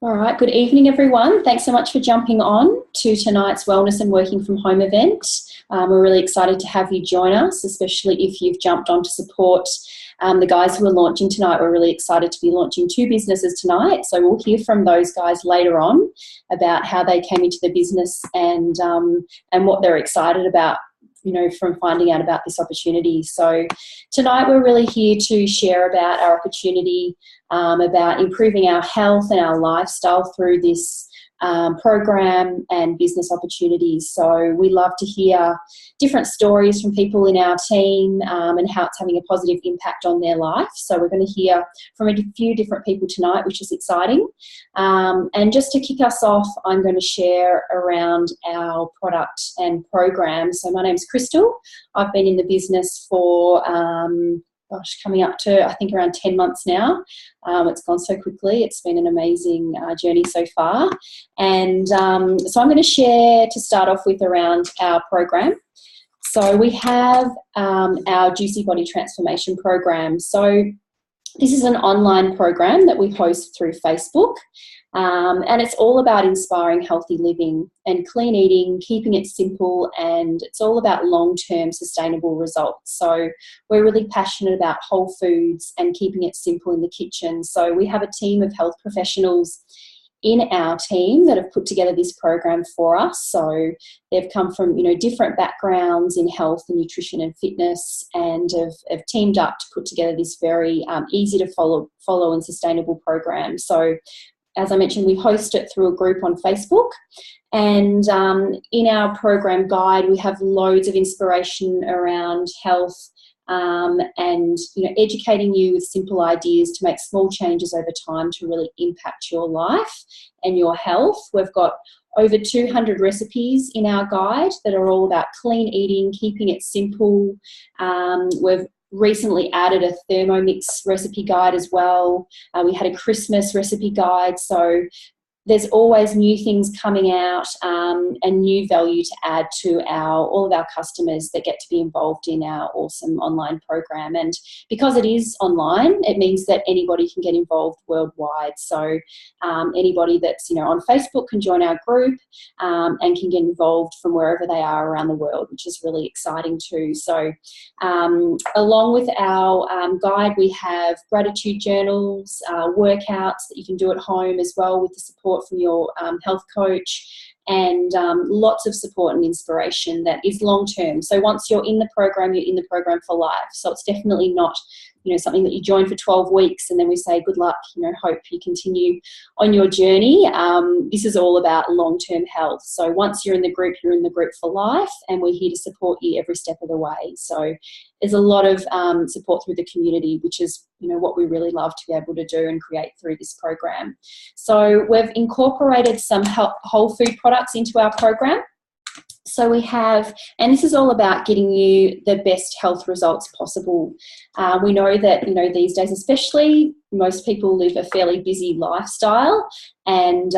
All right, good evening, everyone. Thanks so much for jumping on to tonight's Wellness and Working from Home event. We're really excited to have you join us, especially if you've jumped on to support the guys who are launching tonight. We're really excited to be launching 2 businesses tonight, so we'll hear from those guys later on about how they came into the business and what they're excited about, from finding out about this opportunity. So tonight we're really here to share about our opportunity, about improving our health and our lifestyle through this program and business opportunities. So we love to hear different stories from people in our team and how it's having a positive impact on their life. So we're going to hear from a few different people tonight, which is exciting. And just to kick us off, I'm going to share around our product and program. So my name's Crystal. I've been in the business for coming up to, I think, around 10 months now. It's gone so quickly. It's been an amazing journey so far. And so I'm going to share, to start off with, around our program. So we have our Juicy Body Transformation program. So this is an online program that we host through Facebook. And it's all about inspiring healthy living and clean eating, keeping it simple, and it's all about long-term sustainable results. So we're really passionate about whole foods and keeping it simple in the kitchen. So we have a team of health professionals in our team that have put together this program for us. So they've come from, different backgrounds in health and nutrition and fitness, and have teamed up to put together this very easy to follow and sustainable program. So as I mentioned, we host it through a group on Facebook, and in our program guide, we have loads of inspiration around health and educating you with simple ideas to make small changes over time to really impact your life and your health. We've got over 200 recipes in our guide that are all about clean eating, keeping it simple. We've recently added a Thermomix recipe guide as well. We had a Christmas recipe guide. So there's always new things coming out and new value to add to all of our customers that get to be involved in our awesome online program. And because it is online, it means that anybody can get involved worldwide. So anybody that's on Facebook can join our group and can get involved from wherever they are around the world, which is really exciting too. So along with our guide, we have gratitude journals, workouts that you can do at home as well with the support from your health coach, and lots of support and inspiration that is long term. So once you're in the program, you're in the program for life. So it's definitely not something that you join for 12 weeks and then we say good luck, hope you continue on your journey. This is all about long-term health. So once you're in the group, you're in the group for life, and we're here to support you every step of the way. So there's a lot of support through the community, which is what we really love to be able to do and create through this program. So we've incorporated some whole food products into our program. So we have, and this is all about getting you the best health results possible. We know that, these days especially, most people live a fairly busy lifestyle, and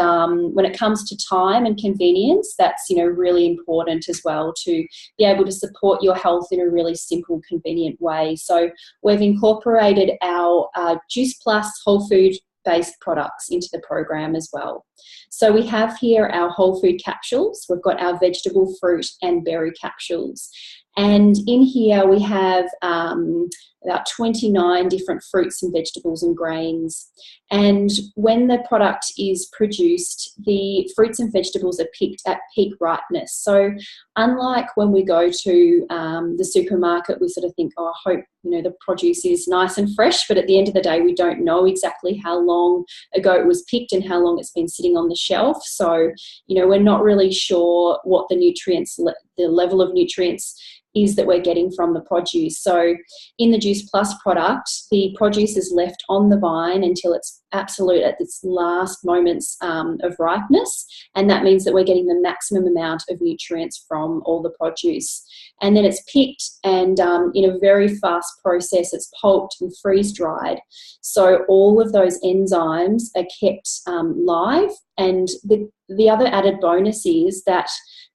when it comes to time and convenience, that's, really important as well, to be able to support your health in a really simple, convenient way. So we've incorporated our Juice Plus whole food based products into the program as well. So we have here our whole food capsules. We've got our vegetable, fruit and berry capsules. And in here we have about 29 different fruits and vegetables and grains. And when the product is produced, the fruits and vegetables are picked at peak ripeness. So unlike when we go to the supermarket, we sort of think, I hope the produce is nice and fresh, but at the end of the day, we don't know exactly how long ago it was picked and how long it's been sitting on the shelf. So, we're not really sure what the nutrients, the level of nutrients is that we're getting from the produce. So in the Juice Plus product, the produce is left on the vine until it's absolute at its last moments of ripeness, and that means that we're getting the maximum amount of nutrients from all the produce. And then it's picked, and in a very fast process, it's pulped and freeze dried. So all of those enzymes are kept live. And the other added bonus is that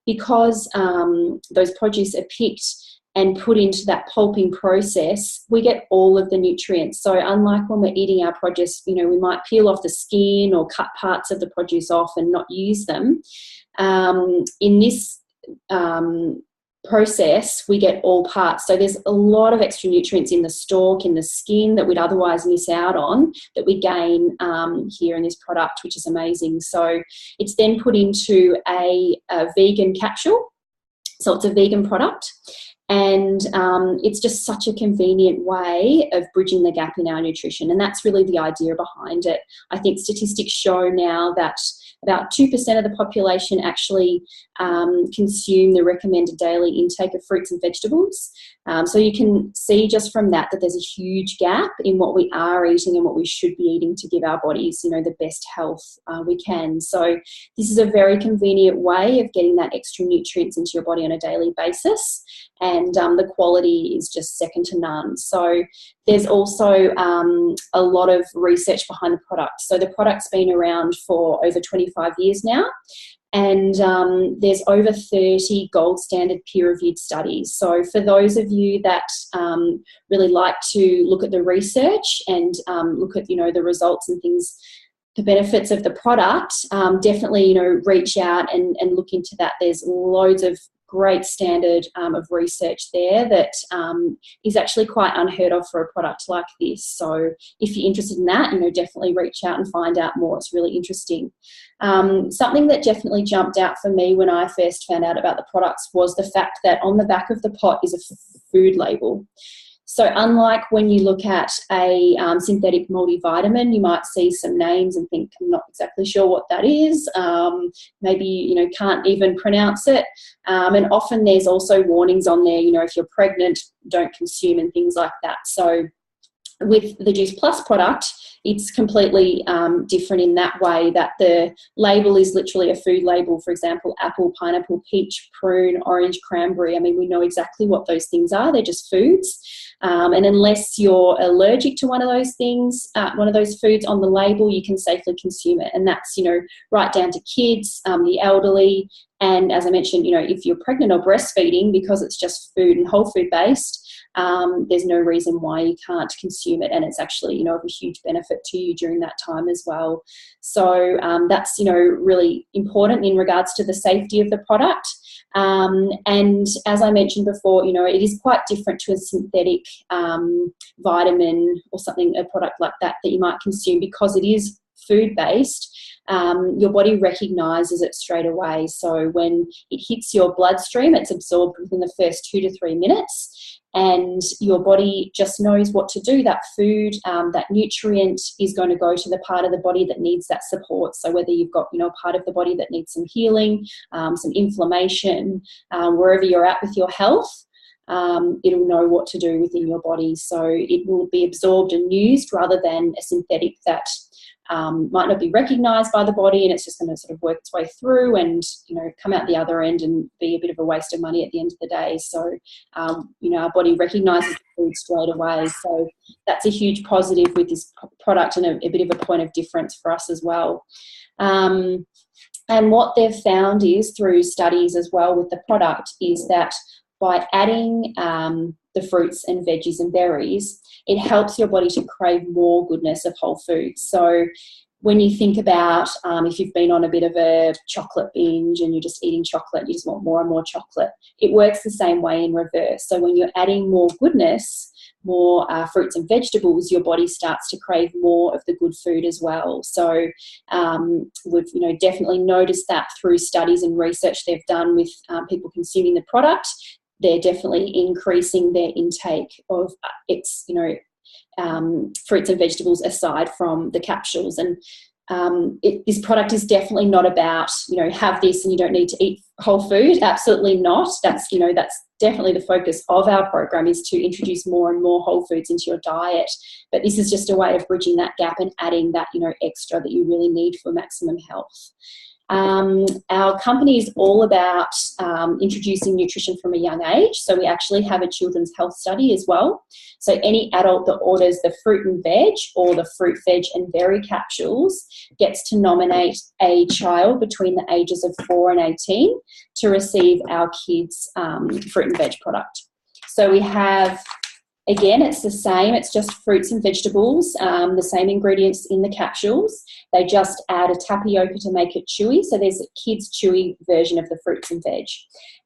because those produce are picked and put into that pulping process, we get all of the nutrients. So unlike when we're eating our produce, we might peel off the skin or cut parts of the produce off and not use them. In this process, we get all parts. So there's a lot of extra nutrients in the stalk, in the skin, that we'd otherwise miss out on, that we gain here in this product, which is amazing. So it's then put into a vegan capsule. So it's a vegan product. And it's just such a convenient way of bridging the gap in our nutrition. And that's really the idea behind it. I think statistics show now that about 2% of the population actually consume the recommended daily intake of fruits and vegetables. So you can see just from that there's a huge gap in what we are eating and what we should be eating to give our bodies, the best health we can. So this is a very convenient way of getting that extra nutrients into your body on a daily basis. And the quality is just second to none. So there's also a lot of research behind the product. So the product's been around for over 25 years now. And there's over 30 gold standard peer-reviewed studies. So for those of you that really like to look at the research and look at, the results and things, the benefits of the product, definitely, reach out and look into that. There's loads of great standard of research there that is actually quite unheard of for a product like this. So if you're interested in that, definitely reach out and find out more. It's really interesting. Something that definitely jumped out for me when I first found out about the products was the fact that on the back of the pot is a food label. So unlike when you look at a synthetic multivitamin, you might see some names and think, I'm not exactly sure what that is. Maybe, can't even pronounce it. And often there's also warnings on there, if you're pregnant, don't consume and things like that. So with the Juice Plus product, it's completely different in that way, that the label is literally a food label. For example, apple, pineapple, peach, prune, orange, cranberry. I mean, we know exactly what those things are. They're just foods. And unless you're allergic to one of those things, one of those foods on the label, you can safely consume it. And that's, right down to kids, the elderly. And as I mentioned, if you're pregnant or breastfeeding, because it's just food and whole food based, there's no reason why you can't consume it, and it's actually of a huge benefit to you during that time as well. So that's really important in regards to the safety of the product. And as I mentioned before, it is quite different to a synthetic vitamin or something, a product like that you might consume, because it is food based. Your body recognises it straight away. So when it hits your bloodstream, it's absorbed within the first 2 to 3 minutes. And your body just knows what to do. That food, that nutrient is going to go to the part of the body that needs that support. So whether you've got, part of the body that needs some healing, some inflammation, wherever you're at with your health, it'll know what to do within your body. So it will be absorbed and used, rather than a synthetic that might not be recognised by the body, and it's just going to sort of work its way through and come out the other end and be a bit of a waste of money at the end of the day. So our body recognises the food straight away. So that's a huge positive with this product, and a bit of a point of difference for us as well. And what they've found is, through studies as well with the product, is that by adding the fruits and veggies and berries, it helps your body to crave more goodness of whole foods. So when you think about if you've been on a bit of a chocolate binge and you're just eating chocolate, you just want more and more chocolate, it works the same way in reverse. So when you're adding more goodness, more fruits and vegetables, your body starts to crave more of the good food as well. So we've definitely noticed that through studies and research they've done with people consuming the product. They're definitely increasing their intake of fruits and vegetables aside from the capsules. And this product is definitely not about, have this and you don't need to eat whole food. Absolutely not. That's definitely the focus of our program, is to introduce more and more whole foods into your diet. But this is just a way of bridging that gap and adding that, extra that you really need for maximum health. Our company is all about introducing nutrition from a young age. So we actually have a children's health study as well. So any adult that orders the fruit and veg or the fruit, veg and berry capsules gets to nominate a child between the ages of 4 and 18 to receive our kids' fruit and veg product. So we have, again, it's the same. It's just fruits and vegetables, the same ingredients in the capsules. They just add a tapioca to make it chewy. So there's a kids' chewy version of the fruits and veg.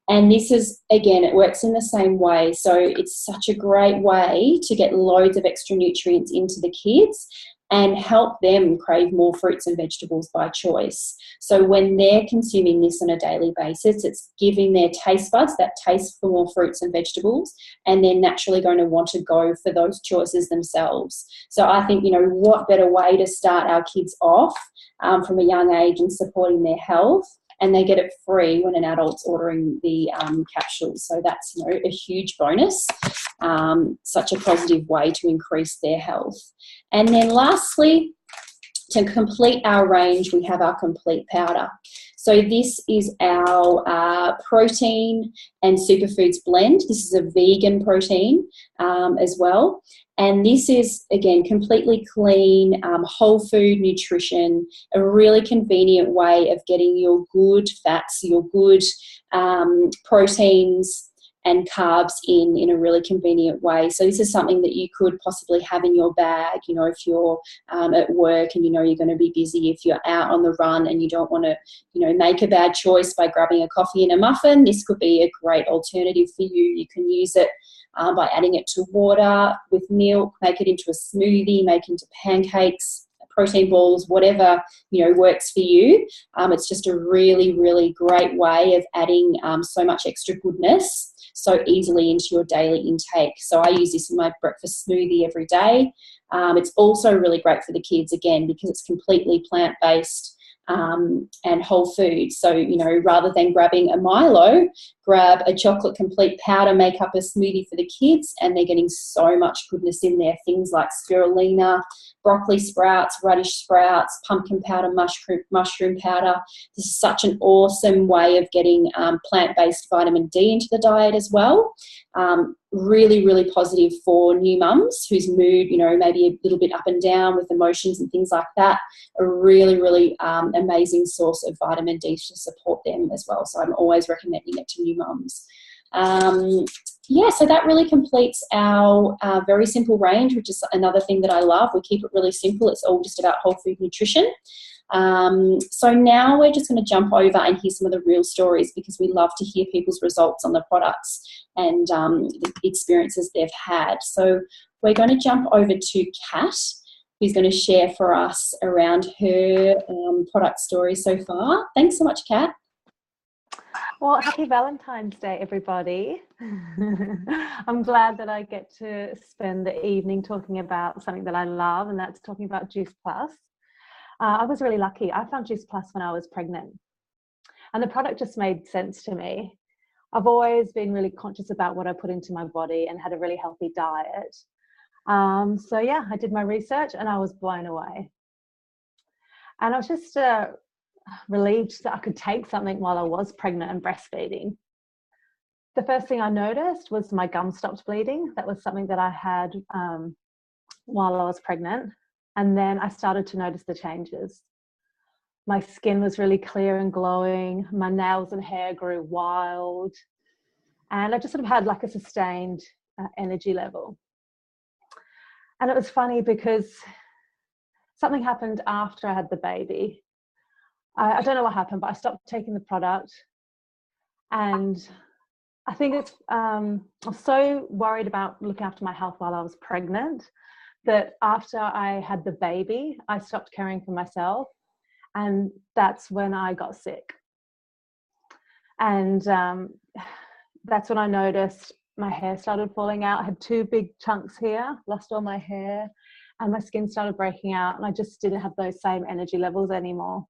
And this is, again, it works in the same way. So it's such a great way to get loads of extra nutrients into the kids and help them crave more fruits and vegetables by choice. So when they're consuming this on a daily basis, it's giving their taste buds that taste for more fruits and vegetables, and they're naturally going to want to go for those choices themselves. So I think, what better way to start our kids off from a young age and supporting their health, and they get it free when an adult's ordering the capsules. So that's, a huge bonus, such a positive way to increase their health. And then lastly, to complete our range, we have our complete powder. So this is our protein and superfoods blend. This is a vegan protein as well. And this is, again, completely clean, whole food nutrition, a really convenient way of getting your good fats, your good proteins and carbs in a really convenient way. So this is something that you could possibly have in your bag, if you're at work and you're going to be busy, if you're out on the run and you don't want to, make a bad choice by grabbing a coffee and a muffin. This could be a great alternative for you. You can use it by adding it to water with milk, make it into a smoothie, make it into pancakes, protein balls, whatever works for you. It's just a really, really great way of adding so much extra goodness so easily into your daily intake. So I use this in my breakfast smoothie every day. It's also really great for the kids, again, because it's completely plant-based and whole food. So, rather than grabbing a Milo, grab a chocolate complete powder, make up a smoothie for the kids, and they're getting so much goodness in there. Things like spirulina, broccoli sprouts, radish sprouts, pumpkin powder, mushroom powder. This is such an awesome way of getting plant-based vitamin D into the diet as well. Really, really positive for new mums whose mood, maybe a little bit up and down with emotions and things like that. A really, really amazing source of vitamin D to support them as well. So I'm always recommending it to new mums. So that really completes our very simple range, which is another thing that I love. We keep it really simple. It's all just about whole food nutrition. So now we're just going to jump over and hear some of the real stories, because we love to hear people's results on the products and the experiences they've had. So we're going to jump over to Kat, who's going to share for us around her product story so far. Thanks so much, Kat. Well, happy Valentine's Day, everybody. I'm glad that I get to spend the evening talking about something that I love, and that's talking about Juice Plus. I was really lucky. I found Juice Plus when I was pregnant, and the product just made sense to me. I've always been really conscious about what I put into my body and had a really healthy diet. I did my research and I was blown away. And I was just relieved that I could take something while I was pregnant and breastfeeding. The first thing I noticed was my gum stopped bleeding. That was something that I had while I was pregnant. And then I started to notice the changes. My skin was really clear and glowing. My nails and hair grew wild. And I just sort of had like a sustained energy level. And it was funny because something happened after I had the baby. I don't know what happened, but I stopped taking the product. And I think it's, I was so worried about looking after my health while I was pregnant that after I had the baby, I stopped caring for myself. And that's when I got sick. And that's when I noticed my hair started falling out. I had 2 big chunks here, lost all my hair, and my skin started breaking out. And I just didn't have those same energy levels anymore.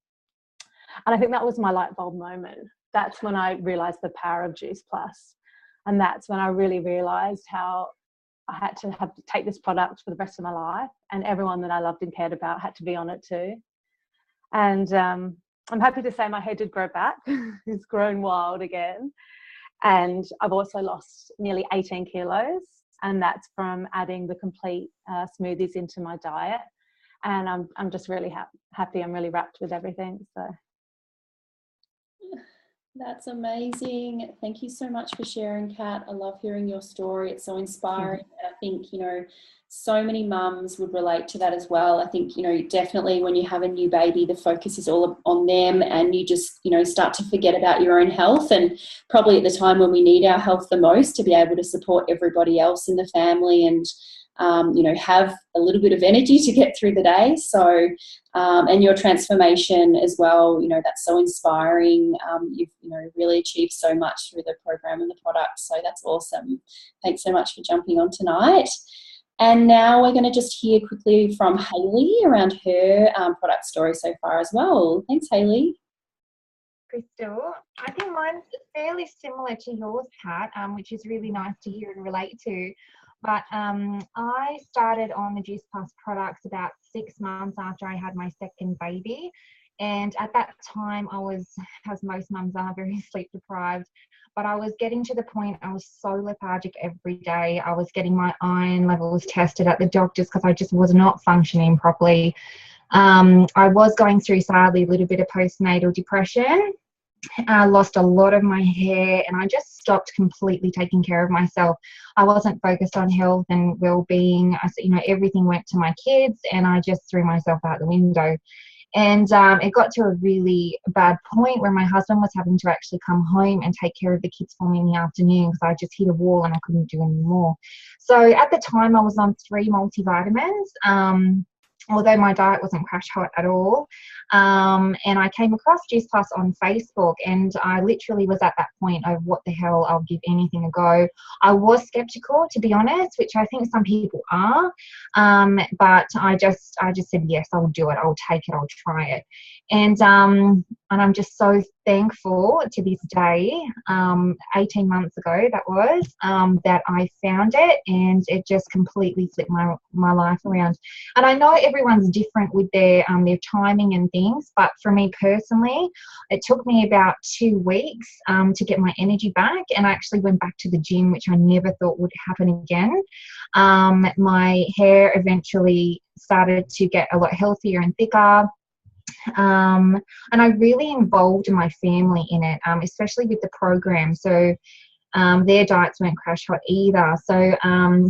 And I think that was my light bulb moment. That's when I realized the power of Juice Plus. And that's when I really realized how I had to take this product for the rest of my life, and everyone that I loved and cared about had to be on it too. And I'm happy to say my hair did grow back. It's grown wild again. And I've also lost nearly 18 kilos. And that's from adding the complete smoothies into my diet. And I'm just really happy. I'm really wrapped with everything. So That's amazing. Thank you so much for sharing, Kat. I love hearing your story. It's so inspiring. And I think, you know, so many mums would relate to that as well. I think, you know, definitely when you have a new baby, the focus is all on them and you just, you know, start to forget about your own health, and probably at the time when we need our health the most to be able to support everybody else in the family and, you know, have a little bit of energy to get through the day. So, and your transformation as well, you know, that's so inspiring. You've, you know, really achieved so much through the program and the product. So that's awesome. Thanks so much for jumping on tonight. And now we're going to just hear quickly from Hayley around her product story so far as well. Thanks, Hayley. Crystal, I think mine's fairly similar to yours, Kat, which is really nice to hear and relate to. But I started on the Juice Plus products about 6 months after I had my second baby. And at that time, I was, as most mums are, very sleep deprived. But I was getting to the point, I was so lethargic every day. I was getting my iron levels tested at the doctors because I just was not functioning properly. I was going through, sadly, a little bit of postnatal depression. I lost a lot of my hair and I just stopped completely taking care of myself. I wasn't focused on health and well-being. You know, everything went to my kids and I just threw myself out the window. And it got to a really bad point where my husband was having to actually come home and take care of the kids for me in the afternoon because I just hit a wall and I couldn't do any more. So at the time I was on 3 multivitamins. Although my diet wasn't crash hot at all. And I came across Juice Plus on Facebook and I literally was at that point of what the hell, I'll give anything a go. I was skeptical, to be honest, which I think some people are. But I just said, yes, I'll do it. I'll take it. I'll try it. And I'm just so thankful to this day, 18 months ago that was, that I found it and it just completely flipped my life around. And I know everyone's different with their timing and things, but for me personally, it took me about 2 weeks to get my energy back, and I actually went back to the gym, which I never thought would happen again. My hair eventually started to get a lot healthier and thicker. And I really involved my family in it, especially with the program. So their diets weren't crash hot either. So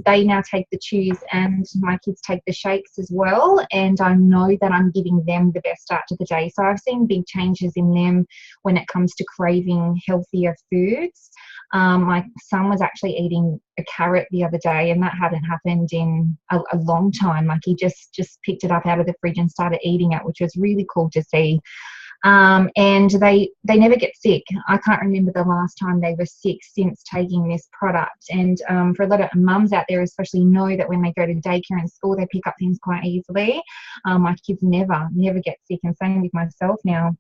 they now take the chews and my kids take the shakes as well. And I know that I'm giving them the best start to the day. So I've seen big changes in them when it comes to craving healthier foods. My son was actually eating a carrot the other day and that hadn't happened in a long time. Like he just picked it up out of the fridge and started eating it, which was really cool to see. And they never get sick. I can't remember the last time they were sick since taking this product. And for a lot of mums out there especially know that when they go to daycare and school, they pick up things quite easily. My kids never get sick, and same with myself now.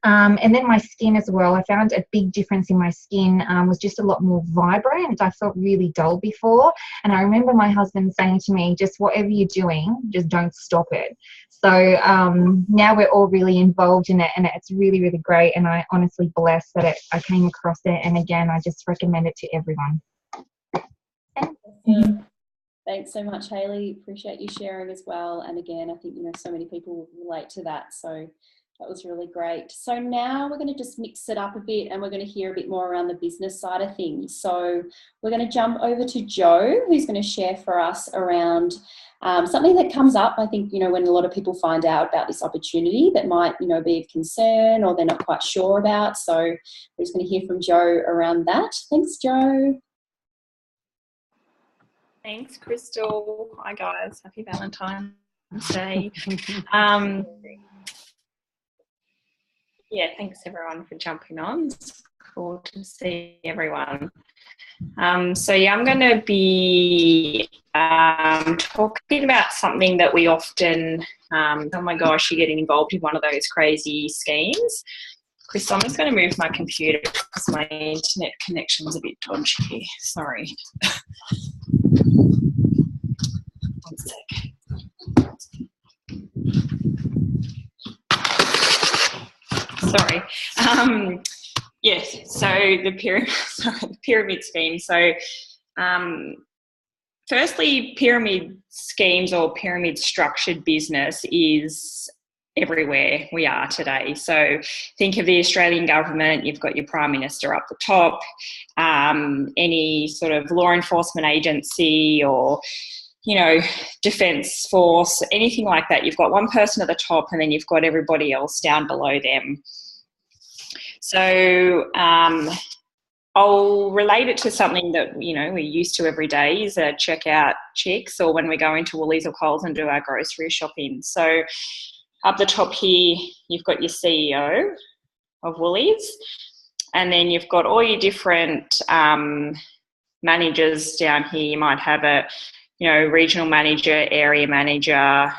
And then my skin as well, I found a big difference in my skin, was just a lot more vibrant. I felt really dull before. And I remember my husband saying to me, just whatever you're doing, just don't stop it. So now we're all really involved in it and it's really, really great. And I honestly blessed that I came across it. And again, I just recommend it to everyone. Thanks so much, Hayley. Appreciate you sharing as well. And again, I think, you know, so many people relate to that. So that was really great. So now we're going to just mix it up a bit and we're going to hear a bit more around the business side of things. So we're going to jump over to Jo, who's going to share for us around something that comes up, I think, you know, when a lot of people find out about this opportunity that might, you know, be of concern or they're not quite sure about. So we're just going to hear from Jo around that. Thanks, Jo. Thanks, Crystal. Hi, guys. Happy Valentine's Day. Yeah, thanks everyone for jumping on. It's cool to see everyone. So yeah, I'm going to be talking about something that we often, oh my gosh, you're getting involved in one of those crazy schemes. Chris, I'm just going to move my computer because my internet connection's a bit dodgy. Sorry. One sec. Sorry. Yes, so the pyramid scheme. So firstly, pyramid schemes or pyramid structured business is everywhere we are today. So think of the Australian government, you've got your Prime Minister up the top, any sort of law enforcement agency or, defence force, anything like that. You've got one person at the top and then you've got everybody else down below them. So I'll relate it to something that, we're used to every day is a checkout checks, or when we go into Woolies or Coles and do our grocery shopping. So up the top here, you've got your CEO of Woolies, and then you've got all your different managers down here. You might have a, regional manager, area manager,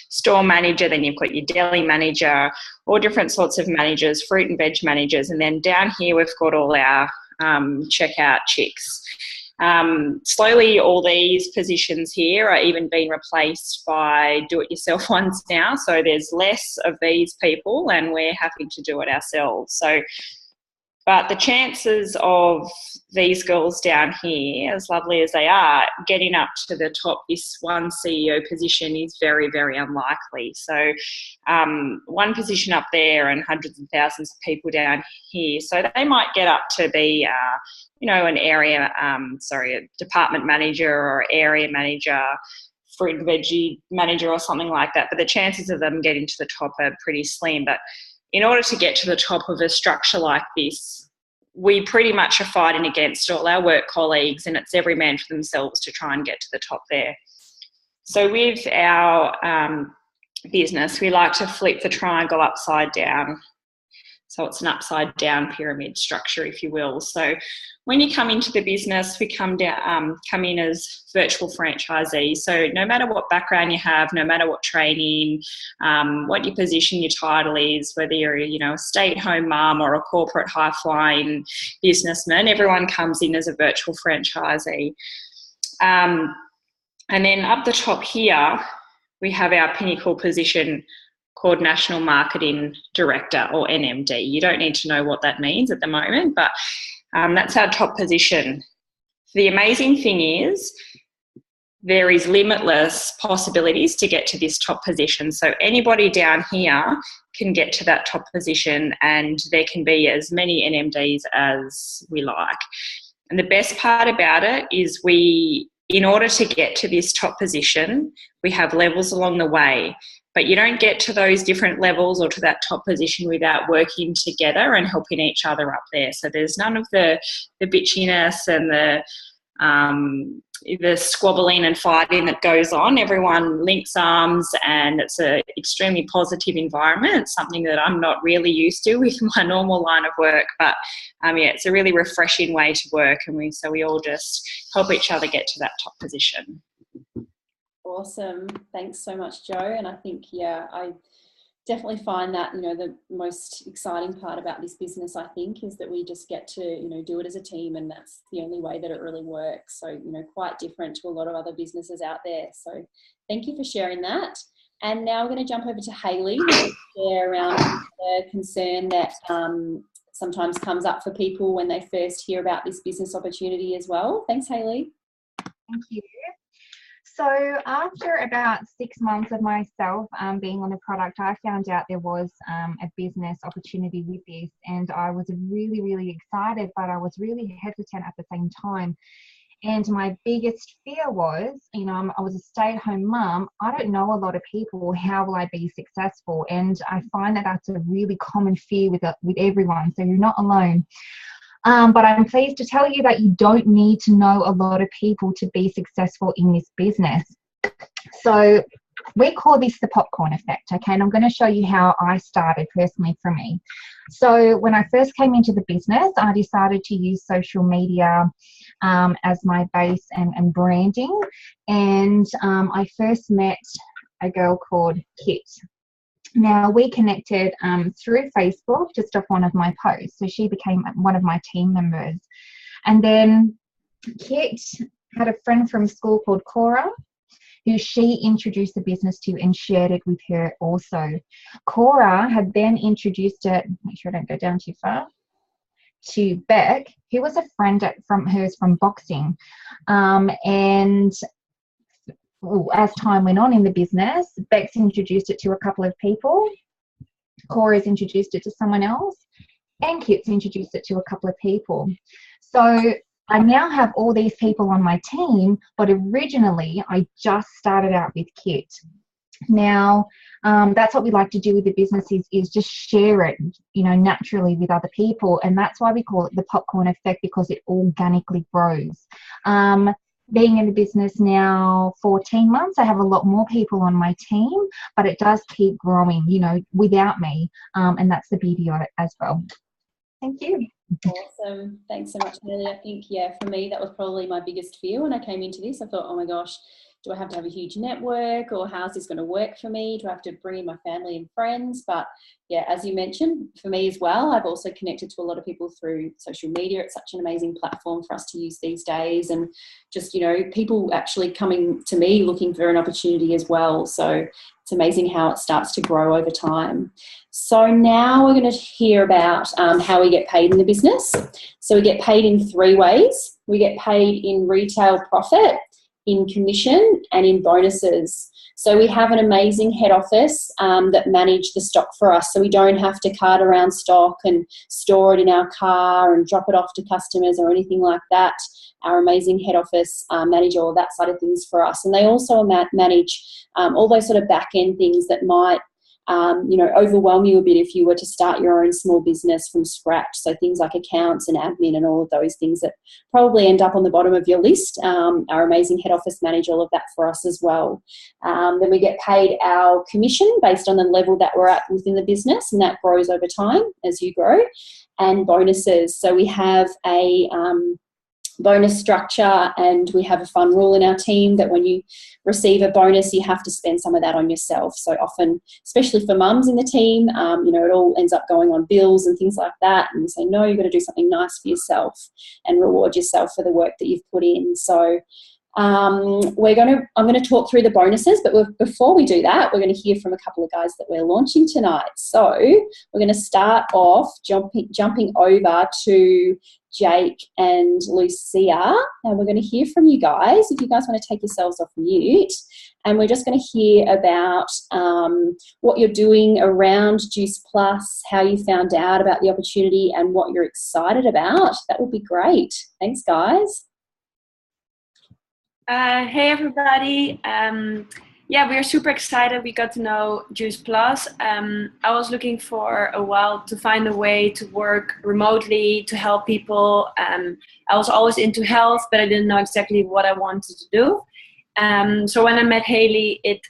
store manager, then you've got your deli manager, all different sorts of managers, fruit and veg managers, and then down here we've got all our checkout chicks. Slowly all these positions here are even being replaced by do-it-yourself ones now, so there's less of these people and we're happy to do it ourselves. But the chances of these girls down here, as lovely as they are, getting up to the top, this one CEO position is very, very unlikely. So one position up there and hundreds of thousands of people down here. So they might get up to be, an area, a department manager or area manager, fruit and veggie manager or something like that. But the chances of them getting to the top are pretty slim. But in order to get to the top of a structure like this, we pretty much are fighting against all our work colleagues, and it's every man for themselves to try and get to the top there. So with our business, we like to flip the triangle upside down. So it's an upside down pyramid structure, if you will. So when you come into the business, we come in as virtual franchisees. So no matter what background you have, no matter what training, what your position, your title is, whether you're a stay-at-home mum or a corporate high-flying businessman, everyone comes in as a virtual franchisee. And then up the top here, we have our pinnacle position called National Marketing Director, or NMD. You don't need to know what that means at the moment, but that's our top position. The amazing thing is there is limitless possibilities to get to this top position. So anybody down here can get to that top position, and there can be as many NMDs as we like. And the best part about it is in order to get to this top position, we have levels along the way. But you don't get to those different levels or to that top position without working together and helping each other up there. So there's none of the bitchiness and the squabbling and fighting that goes on. Everyone links arms, and it's an extremely positive environment. It's something that I'm not really used to with my normal line of work, but it's a really refreshing way to work, and we all just help each other get to that top position. Awesome. Thanks so much, Jo. And I think, I definitely find that, the most exciting part about this business, I think, is that we just get to, do it as a team, and that's the only way that it really works. So, quite different to a lot of other businesses out there. So thank you for sharing that. And now we're going to jump over to Hayley to share around the concern that sometimes comes up for people when they first hear about this business opportunity as well. Thanks, Hayley. Thank you. So after about 6 months of myself being on the product, I found out there was a business opportunity with this, and I was really, really excited, but I was really hesitant at the same time. And my biggest fear was, I was a stay-at-home mum. I don't know a lot of people. How will I be successful? And I find that that's a really common fear with everyone. So you're not alone. But I'm pleased to tell you that you don't need to know a lot of people to be successful in this business. So we call this the popcorn effect, okay? And I'm going to show you how I started personally for me. So when I first came into the business, I decided to use social media as my base and branding. And I first met a girl called Kit. Now, we connected through Facebook, just off one of my posts. So she became one of my team members. And then Kit had a friend from school called Cora, who she introduced the business to and shared it with her also. Cora had then introduced it, make sure I don't go down too far, to Beck, who was a friend from hers from boxing. And as time went on in the business, Bex introduced it to a couple of people, Cora's introduced it to someone else, and Kit's introduced it to a couple of people. So I now have all these people on my team, but originally I just started out with Kit. Now, that's what we like to do with the business is just share it, naturally with other people. And that's why we call it the popcorn effect, because it organically grows. Being in the business now 14 months, I have a lot more people on my team, but it does keep growing, without me. And that's the beauty of it as well. Thank you. Awesome. Thanks so much, Haley. I think, for me, that was probably my biggest fear when I came into this. I thought, oh my gosh, do I have to have a huge network, or how's this going to work for me? Do I have to bring in my family and friends? But as you mentioned, for me as well, I've also connected to a lot of people through social media. It's such an amazing platform for us to use these days, and just, people actually coming to me looking for an opportunity as well. So it's amazing how it starts to grow over time. So now we're going to hear about how we get paid in the business. So we get paid in 3 ways. We get paid in retail profit, in commission, and in bonuses. So we have an amazing head office that manage the stock for us, so we don't have to cart around stock and store it in our car and drop it off to customers or anything like that. Our amazing head office manage all of that side of things for us, and they also manage all those sort of back end things that might overwhelm you a bit if you were to start your own small business from scratch. So things like accounts and admin and all of those things that probably end up on the bottom of your list. Our amazing head office manage all of that for us as well. Then we get paid our commission based on the level that we're at within the business, and that grows over time as you grow. And bonuses. So we have a bonus structure, and we have a fun rule in our team that when you receive a bonus, you have to spend some of that on yourself. So often, especially for mums in the team, it all ends up going on bills and things like that, and we say, no, you've got to do something nice for yourself and reward yourself for the work that you've put in. So I'm going to talk through the bonuses, but before we do that, we're going to hear from a couple of guys that we're launching tonight. So we're going to start off jumping over to Jake and Lucia, and we're going to hear from you guys. If you guys want to take yourselves off mute, and we're just going to hear about what you're doing around Juice Plus, how you found out about the opportunity, and what you're excited about. That would be great. Thanks, guys. Hey everybody. We are super excited. We got to know Juice Plus. I was looking for a while to find a way to work remotely to help people. I was always into health, but I didn't know exactly what I wanted to do. So when I met Haley, it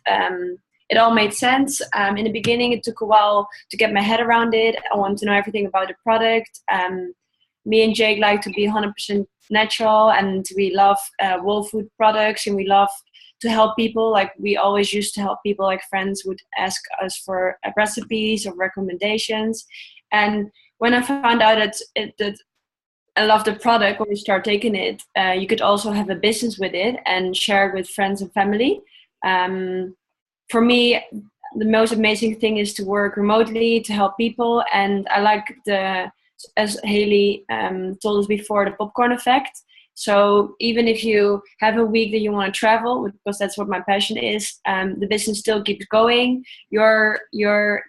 all made sense. In the beginning, it took a while to get my head around it. I wanted to know everything about the product. Me and Jake like to be 100% natural, and we love whole food products, and we love to help people. Like we always used to help people, like friends would ask us for recipes or recommendations. And when I found out that I love the product, when you start taking it, you could also have a business with it and share it with friends and family. For me, the most amazing thing is to work remotely to help people, and I like as Haley told us before, the popcorn effect. So even if you have a week that you want to travel, because that's what my passion is, the business still keeps going. Your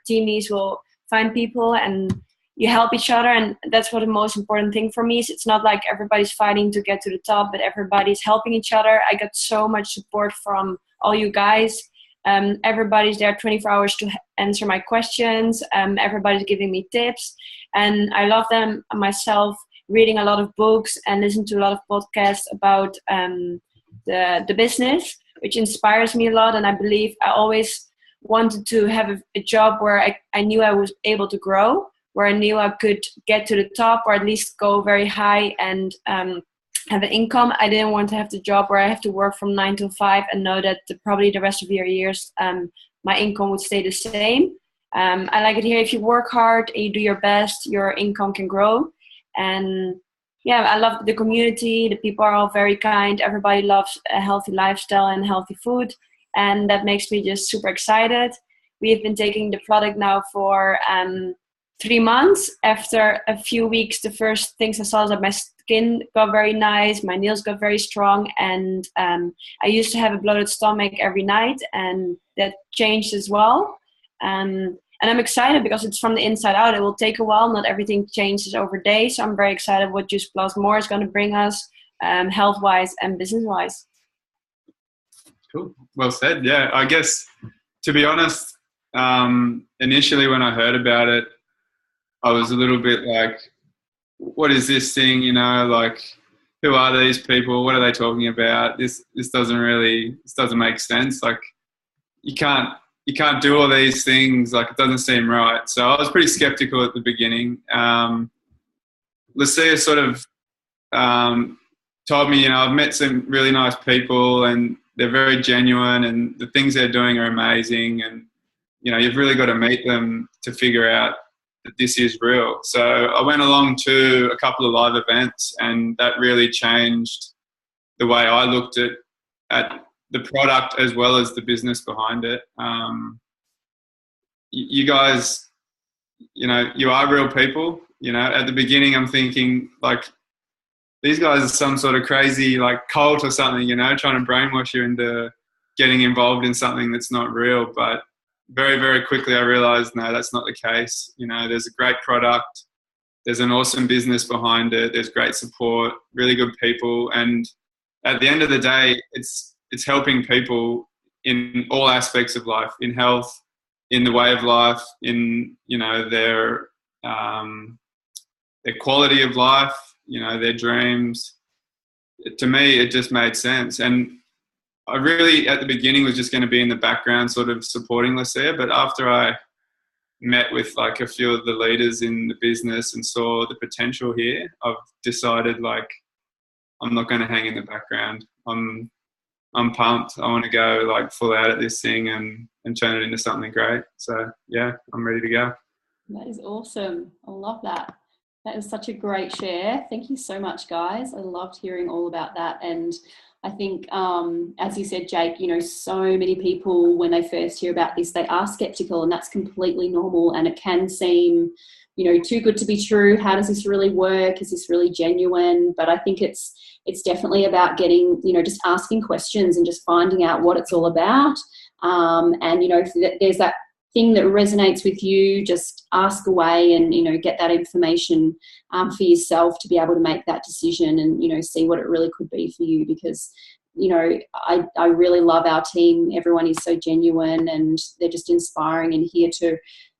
teamies will find people and you help each other, and that's what the most important thing for me is. It's not like everybody's fighting to get to the top, but everybody's helping each other. I got so much support from all you guys. Everybody's there 24 hours to answer my questions. Everybody's giving me tips, and I love them myself, reading a lot of books and listening to a lot of podcasts about the business, which inspires me a lot. And I believe I always wanted to have a job where I knew I was able to grow, where I knew I could get to the top, or at least go very high and have an income. I didn't want to have the job where I have to work from 9 to 5 and know that probably the rest of your years my income would stay the same. I like it here. If you work hard and you do your best, your income can grow. And I love the community. The people are all very kind. Everybody loves a healthy lifestyle and healthy food, and that makes me just super excited. We have been taking the product now for 3 months. After a few weeks, the first things I saw is that my skin got very nice, my nails got very strong, and I used to have a bloated stomach every night, and that changed as well. And I'm excited because it's from the inside out. It will take a while. Not everything changes over days. So I'm very excited what Juice Plus More is going to bring us, health-wise and business-wise. Cool. Well said. Yeah, I guess, to be honest, initially when I heard about it, I was a little bit like, what is this thing? You know, like, who are these people? What are they talking about? This doesn't make sense. Like, you can't do all these things. Like, it doesn't seem right. So I was pretty skeptical at the beginning. Lucia sort of told me, you know, I've met some really nice people and they're very genuine and the things they're doing are amazing. And, you know, you've really got to meet them to figure out that this is real. So I went along to a couple of live events and that really changed the way I looked at the product as well as the business behind it. You guys, you know, you are real people. You know, at the beginning I'm thinking, like, these guys are some sort of crazy, like, cult or something, you know, trying to brainwash you into getting involved in something that's not real. But very, very quickly I realized, no, that's not the case. You know, there's a great product. There's an awesome business behind it. There's great support, really good people. And at the end of the day, it's helping people in all aspects of life, in health, in the way of life, in, you know, their quality of life, you know, their dreams. To me, it just made sense. And I really, at the beginning, was just going to be in the background sort of supporting Lucia. But after I met with like a few of the leaders in the business and saw the potential here, I've decided, like, I'm not going to hang in the background. I'm pumped. I want to go like full out at this thing and turn it into something great. So yeah, I'm ready to go. That is awesome. I love that. That is such a great share. Thank you so much, guys. I loved hearing all about that. And I think, as you said, Jake, you know, so many people, when they first hear about this, they are skeptical, and that's completely normal. And it can seem, you know, too good to be true. How does this really work? Is this really genuine? But I think it's definitely about getting, you know, just asking questions and just finding out what it's all about. And, you know, if there's that thing that resonates with you, just ask away and, you know, get that information for yourself to be able to make that decision and, you know, see what it really could be for you. Because, you know, I really love our team. Everyone is so genuine and they're just inspiring and here to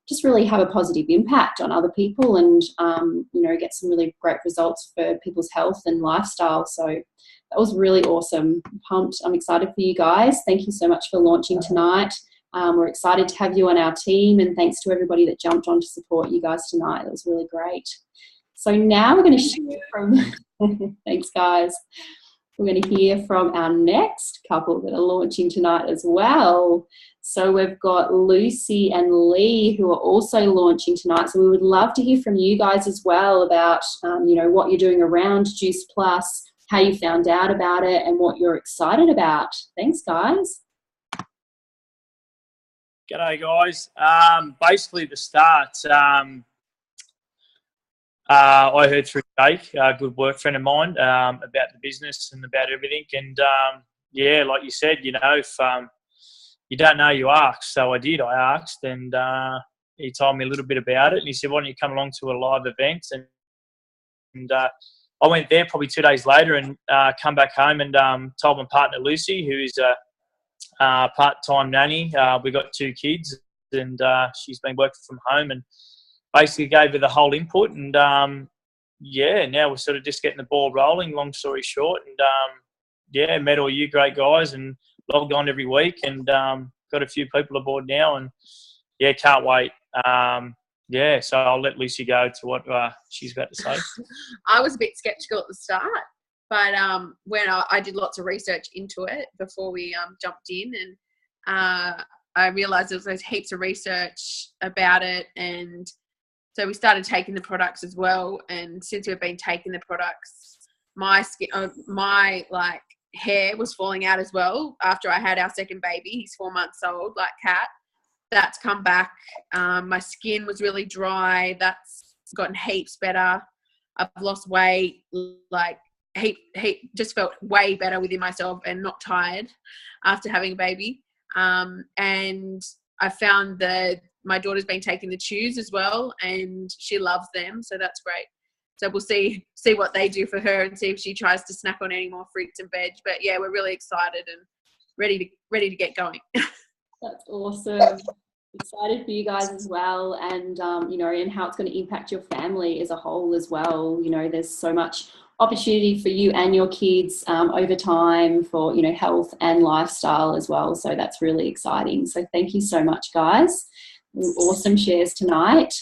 just really have a positive impact on other people and, you know, get some really great results for people's health and lifestyle. So that was really awesome. I'm pumped. I'm excited for you guys. Thank you so much for launching tonight. We're excited to have you on our team, and thanks to everybody that jumped on to support you guys tonight. That was really great. So now we're going to hear from, thanks guys. We're going to hear from our next couple that are launching tonight as well. So we've got Lucy and Lee who are also launching tonight. So we would love to hear from you guys as well about, you know, what you're doing around Juice Plus, how you found out about it and what you're excited about. Thanks, guys. G'day, guys. Basically, the start, I heard through Jake, a good work friend of mine, about the business and about everything. And, yeah, like you said, you know, if you don't know, you ask. So I did. I asked, and he told me a little bit about it. And he said, why don't you come along to a live event? And I went there probably 2 days later and come back home and told my partner, Lucy, who is a part-time nanny. We got 2 kids, and she's been working from home, and basically gave her the whole input. And yeah, now we're sort of just getting the ball rolling, long story short. And yeah, met all you great guys and logged on every week, and got a few people aboard now, and yeah, can't wait. Yeah, so I'll let Lucy go to what she's about to say. I was a bit skeptical at the start, but when I did lots of research into it before we jumped in, and I realised there was heaps of research about it, and so we started taking the products as well. And since we've been taking the products, my skin, my like hair was falling out as well after I had our second baby. He's 4 months old, like Kat. That's come back. My skin was really dry. That's gotten heaps better. I've lost weight, like just felt way better within myself and not tired after having a baby. And I found that my daughter's been taking the chews as well, and she loves them, so that's great. So we'll see what they do for her and see if she tries to snack on any more fruits and veg. But yeah, we're really excited and ready to get going. That's awesome. Excited for you guys as well, and and how it's going to impact your family as a whole as well. There's so much opportunity for you and your kids over time for health and lifestyle as well. So that's really exciting. So thank you so much, guys. Awesome shares tonight.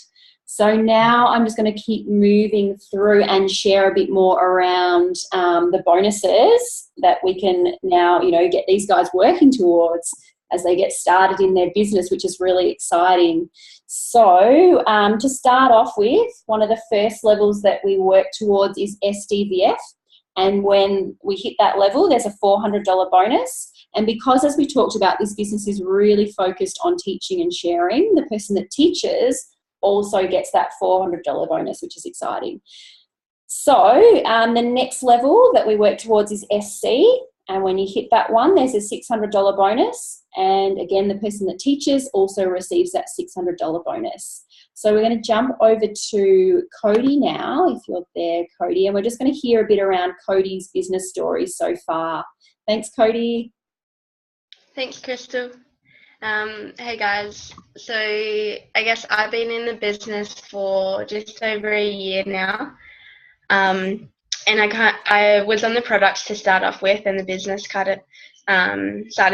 So now I'm just going to keep moving through and share a bit more around the bonuses that we can now get these guys working towards as they get started in their business, which is really exciting. So to start off with, one of the first levels that we work towards is SDVF. And when we hit that level, there's a $400 bonus. And because, as we talked about, this business is really focused on teaching and sharing, the person that teaches also gets that $400 bonus, which is exciting. So the next level that we work towards is SC. And when you hit that one, there's a $600 bonus. And again, the person that teaches also receives that $600 bonus. So we're going to jump over to Cody now, if you're there, Cody. And we're just going to hear a bit around Cody's business story so far. Thanks, Cody. Thanks, Crystal. Hey, guys. So I guess I've been in the business for just over a year now. And I was on the products to start off with, and the business side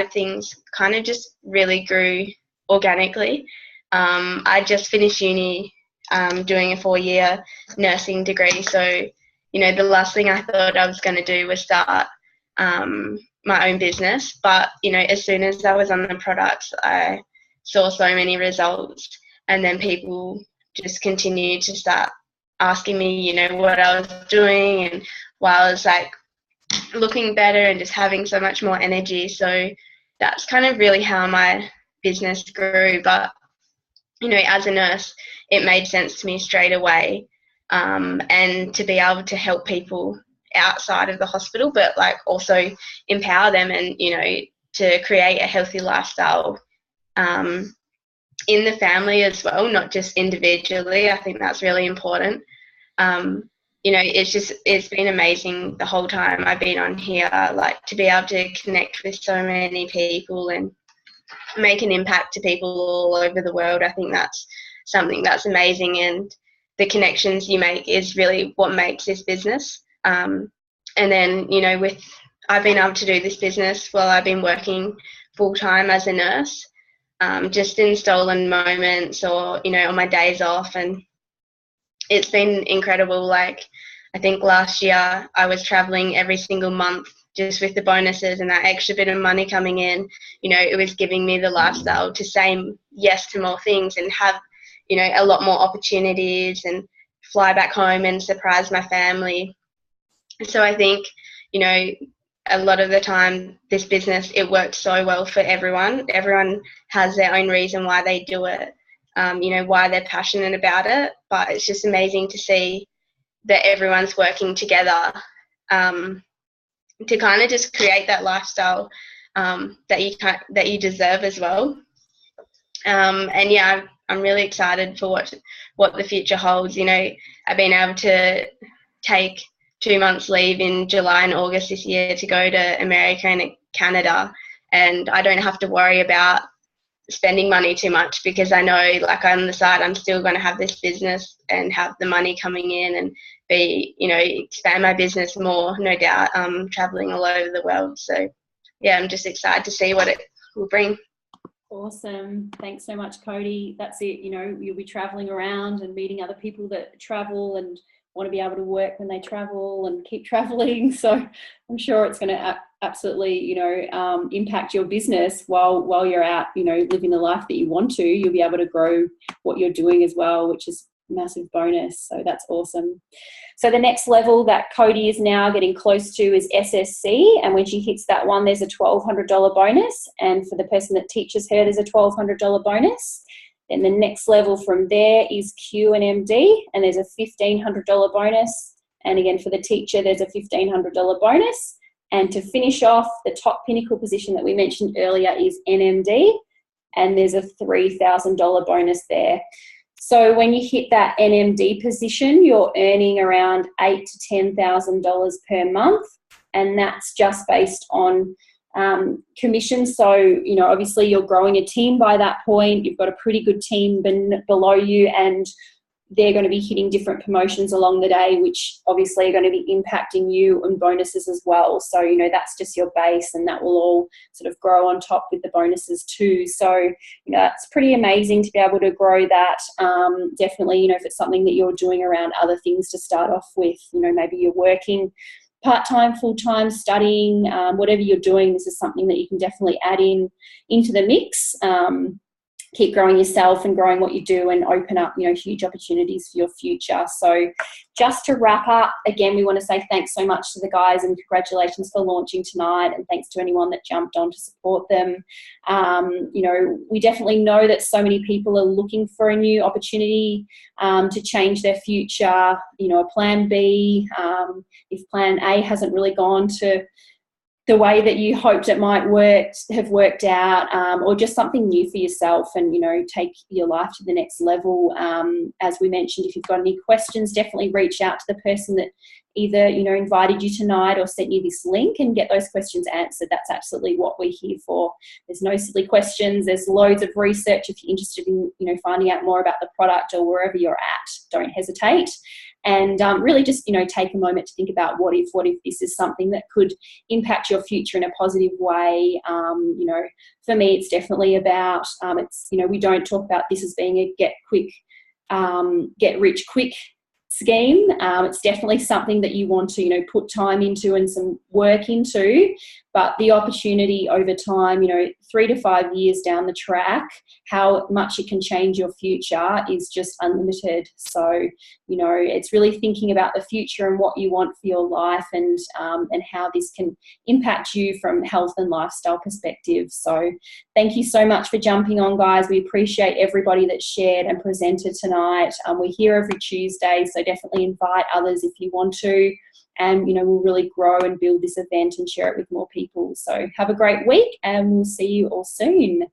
of things kind of just really grew organically. I just finished uni doing a 4-year nursing degree, so the last thing I thought I was going to do was start my own business. But as soon as I was on the products, I saw so many results, and then people just continued to start asking me what I was doing and why I was like looking better and just having so much more energy. So that's kind of really how my business grew. But as a nurse, it made sense to me straight away, and to be able to help people outside of the hospital, but like also empower them and to create a healthy lifestyle in the family as well, not just individually. I think that's really important. It's been amazing the whole time I've been on here, like to be able to connect with so many people and make an impact to people all over the world. I think that's something that's amazing, and the connections you make is really what makes this business. And then, I've been able to do this business while I've been working full-time as a nurse, just in stolen moments or, on my days off. And it's been incredible. Like, I think last year I was traveling every single month just with the bonuses and that extra bit of money coming in. It was giving me the lifestyle to say yes to more things and have, a lot more opportunities and fly back home and surprise my family. So I think, a lot of the time this business, it works so well for everyone. Everyone has their own reason why they do it, why they're passionate about it. But it's just amazing to see that everyone's working together to kind of just create that lifestyle that you deserve as well. And yeah, I'm really excited for what the future holds. I've been able to take 2 months leave in July and August this year to go to America and Canada, and I don't have to worry about spending money too much because I know, like, on the side I'm still going to have this business and have the money coming in and be, expand my business more, no doubt, traveling all over the world. So yeah, I'm just excited to see what it will bring. Awesome. Thanks so much, Cody. That's it. You'll be traveling around and meeting other people that travel and want to be able to work when they travel and keep traveling. So I'm sure it's going to absolutely, impact your business while you're out, living the life that you want to. You'll be able to grow what you're doing as well, which is a massive bonus. So that's awesome. So the next level that Cody is now getting close to is SSC. And when she hits that one, there's a $1,200 bonus. And for the person that teaches her, there's a $1,200 bonus. Then the next level from there is Q and MD, and there's a $1,500 bonus. And again, for the teacher, there's a $1,500 bonus. And to finish off, the top pinnacle position that we mentioned earlier is NMD, and there's a $3,000 bonus there. So when you hit that NMD position, you're earning around $8,000 to $10,000 per month, and that's just based on commission. So, you know, obviously you're growing a team by that point. You've got a pretty good team below you, and they're going to be hitting different promotions along the day, which obviously are going to be impacting you and bonuses as well. So, you know, that's just your base, and that will all sort of grow on top with the bonuses too. So, you know, that's pretty amazing to be able to grow that. Definitely, you know, if it's something that you're doing around other things to start off with, you know, maybe you're working part-time, full-time, studying, whatever you're doing, this is something that you can definitely add into the mix. Keep growing yourself and growing what you do, and open up, you know, huge opportunities for your future. So just to wrap up, again, we want to say thanks so much to the guys, and congratulations for launching tonight, and thanks to anyone that jumped on to support them. You know, we definitely know that so many people are looking for a new opportunity to change their future, you know, a plan B, if plan A hasn't really gone to the way that you hoped it might have worked out, or just something new for yourself, and, you know, take your life to the next level. As we mentioned, if you've got any questions, definitely reach out to the person that either, you know, invited you tonight or sent you this link, and get those questions answered. That's absolutely what we're here for. There's no silly questions. There's loads of research. If you're interested in, you know, finding out more about the product or wherever you're at, don't hesitate. And really just, you know, take a moment to think about what if this is something that could impact your future in a positive way. You know, for me, it's definitely about, it's, you know, we don't talk about this as being a get rich quick scheme. It's definitely something that you want to, you know, put time into and some work into, but the opportunity over time, you know, 3 to 5 years down the track, how much it can change your future is just unlimited. So, you know, it's really thinking about the future and what you want for your life, and how this can impact you from health and lifestyle perspective. So thank you so much for jumping on, guys. We appreciate everybody that shared and presented tonight. We're here every Tuesday, so definitely invite others if you want to. And, you know, we'll really grow and build this event and share it with more people. So have a great week, and we'll see you all soon.